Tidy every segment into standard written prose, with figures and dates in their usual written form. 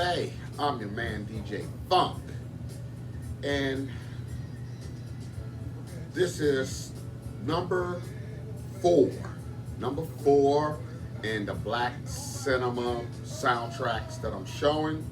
Cafe. I'm your man, DJ Funk. And this is number four. Number four in the Black Cinema soundtracks that I'm showing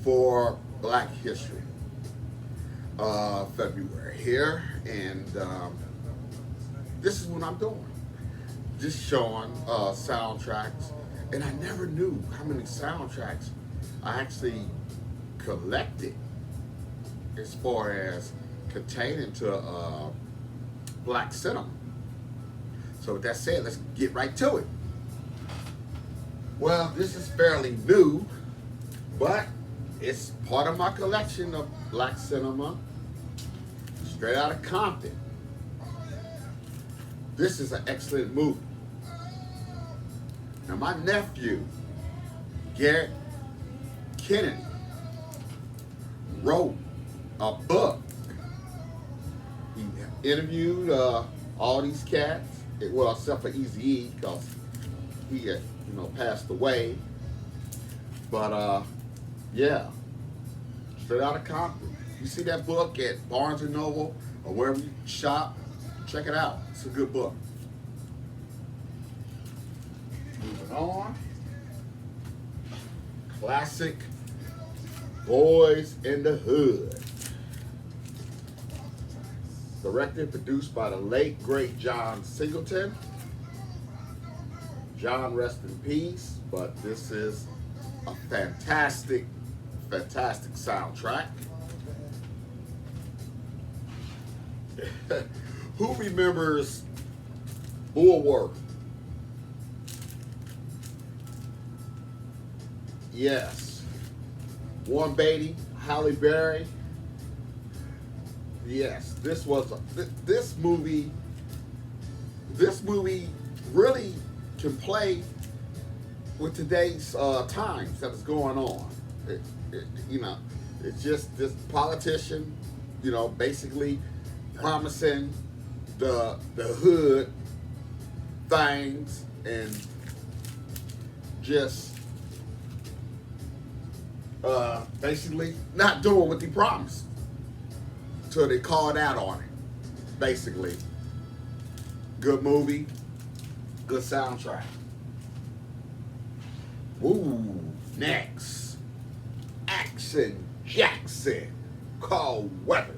for Black History. February here. And this is what I'm doing. Just showing soundtracks. And I never knew how many soundtracks I actually collected as far as containing to Black cinema. So with that said, let's get right to it. Well, this is fairly new, but it's part of my collection of Black cinema, straight out of Compton. This is an excellent movie. Now, my nephew, Garrett Kennedy, wrote a book. He interviewed all these cats, well, except for Eazy-E, because he had, passed away. But, yeah, straight out of Compton. You see that book at Barnes & Noble or wherever you shop, check it out. It's a good book. Moving on. Classic Boys in the Hood. Directed and produced by the late, great John Singleton. John, rest in peace, but this is a fantastic, fantastic soundtrack. Who remembers Bulworth? Yes. Warren Beatty, Halle Berry. Yes, this was this movie. This movie really can play with today's times that is going on. It's just this politician, basically promising the hood things and just basically not doing what they promised till they called out on it. Basically, good movie, good soundtrack. Ooh, next, Action Jackson, Carl Weathers.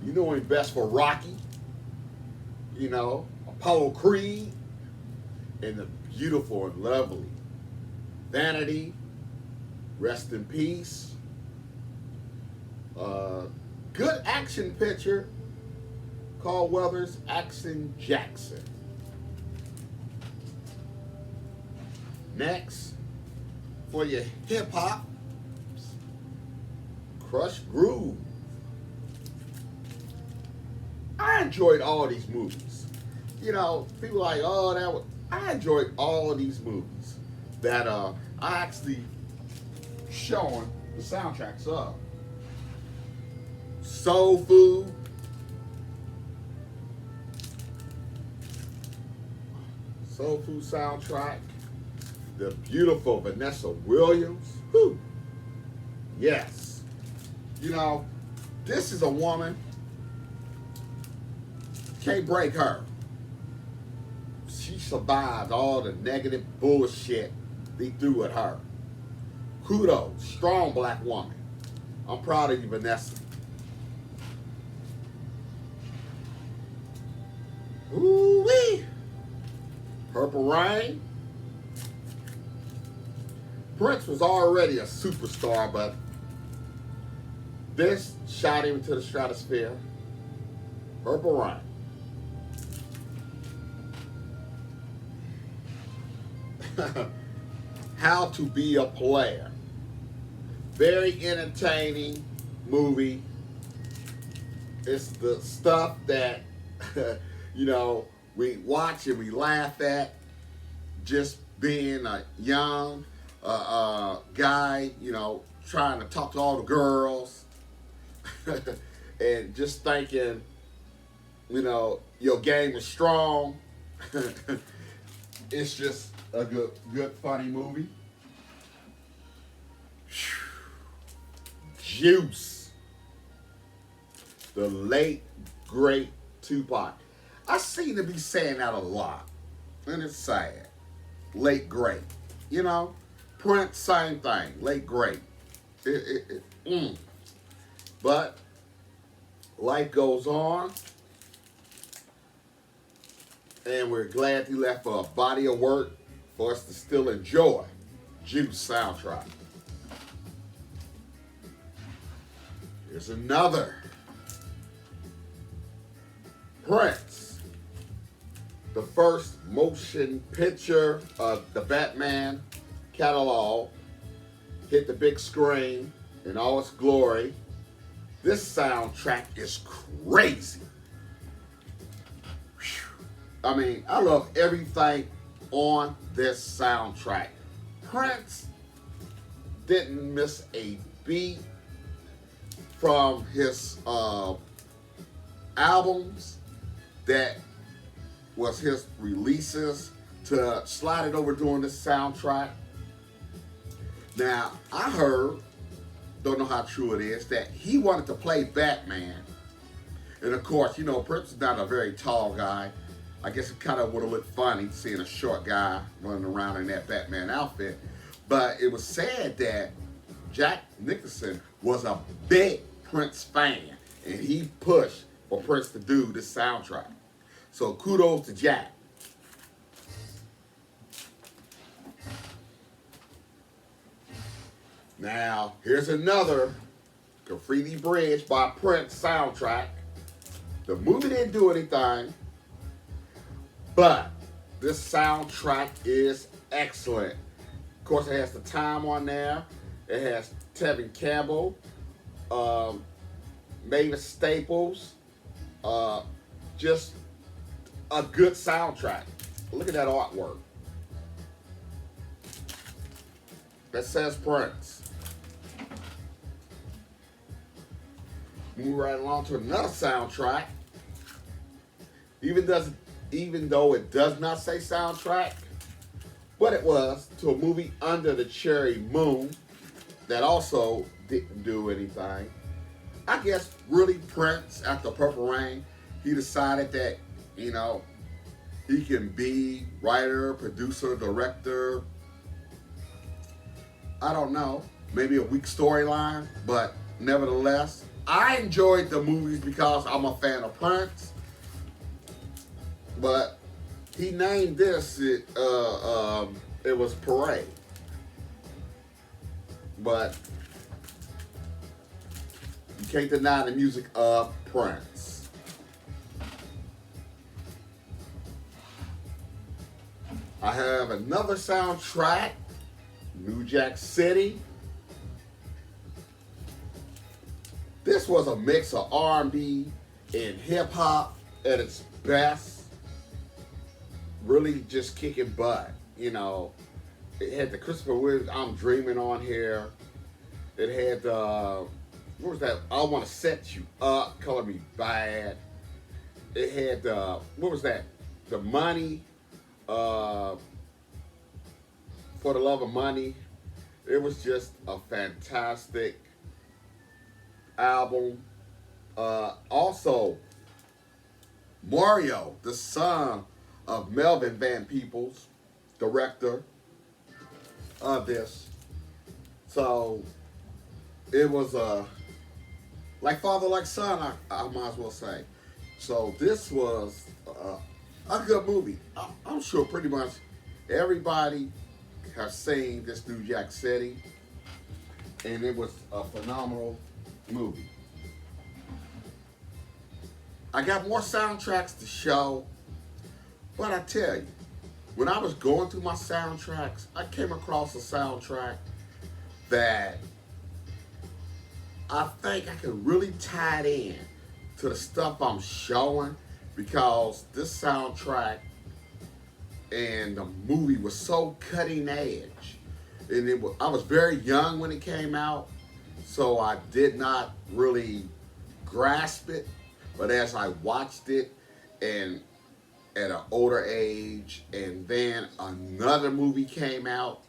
You know him best for Rocky, Apollo Creed, and the beautiful and lovely Vanity, rest in peace. Good action picture, Carl Weathers, Action Jackson. Next, for your hip hop, Crush Groove. I enjoyed all these movies. People are like, oh, that was. I enjoyed all of these movies that I actually showing the soundtracks of. Soul Food. Soul Food soundtrack. The beautiful Vanessa Williams. Whew. Yes. This is a woman. Can't break her. She survived all the negative bullshit they threw at her. Kudos, strong Black woman. I'm proud of you, Vanessa. Ooh-wee. Purple Rain. Prince was already a superstar, but this shot him into the stratosphere. Purple Rain. How to Be a Player. Very entertaining movie. It's the stuff that, we watch and we laugh at. Just being a young guy, trying to talk to all the girls. And just thinking, your game is strong. It's just a good funny movie. Juice, the late great Tupac. I seem to be saying that a lot, and it's sad. Late great, you know. Prince, same thing. Late great. But life goes on, and we're glad he left a body of work for us to still enjoy. Juice soundtrack. Here's another. Prince, the first motion picture of the Batman catalog, hit the big screen in all its glory. This soundtrack is crazy. I mean, I love everything on this soundtrack. Prince didn't miss a beat from his albums that was his releases to slide it over doing this soundtrack. Now, I heard, don't know how true it is, that he wanted to play Batman. And of course, you know, Prince is not a very tall guy. I guess it kind of would have looked funny seeing a short guy running around in that Batman outfit. But it was said that Jack Nicholson was a big Prince fan, and he pushed for Prince to do this soundtrack. So kudos to Jack. Now, here's another Graffiti Bridge by Prince soundtrack. The movie didn't do anything, but this soundtrack is excellent. Of course, it has the time on there. It has Tevin Campbell, Mavis Staples. Just a good soundtrack. Look at that artwork. That says Prince. Move right along to another soundtrack. Even though it does not say soundtrack, but it was to a movie Under the Cherry Moon that also didn't do anything. I guess really Prince, after Purple Rain, he decided that, you know, he can be writer, producer, director. I don't know, maybe a weak storyline, but nevertheless, I enjoyed the movies because I'm a fan of Prince. But he named this, it was Parade. But you can't deny the music of Prince. I have another soundtrack, New Jack City. This was a mix of R&B and hip hop at its best. Really just kicking butt, you know. It had the Christopher Williams I'm Dreaming on here. It had, what was that? I Want to Set You Up, Color Me Bad. It had, what was that? The Money, For the Love of Money. It was just a fantastic album. Also, Mario, the son of Melvin Van Peebles, director of this. So it was like father, like son, I might as well say. So this was a good movie. I'm sure pretty much everybody has seen this New Jack City, and it was a phenomenal movie. I got more soundtracks to show, but I tell you, when I was going through my soundtracks, I came across a soundtrack that I think I can really tie it in to the stuff I'm showing, because this soundtrack and the movie was so cutting edge. And I was very young when it came out, so I did not really grasp it. But as I watched it, and at an older age, and then another movie came out,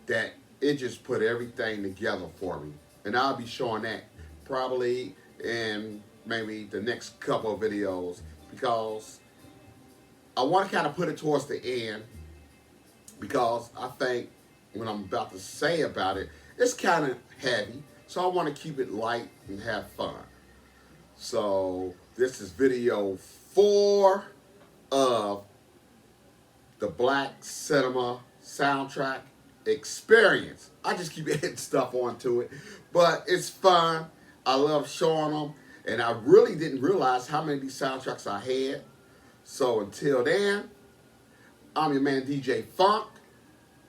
that it just put everything together for me. And I'll be showing that probably in maybe the next couple of videos because I want to kind of put it towards the end because I think what I'm about to say about it, it's kind of heavy. So I want to keep it light and have fun. So this is video 4 of the Black Cinema Soundtrack Experience. I just keep adding stuff onto it, but it's fun. I love showing them, and I really didn't realize how many of these soundtracks I had. So until then, I'm your man DJ Funk.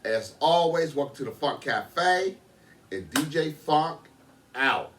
As always, welcome to the Funk Cafe, and DJ Funk out.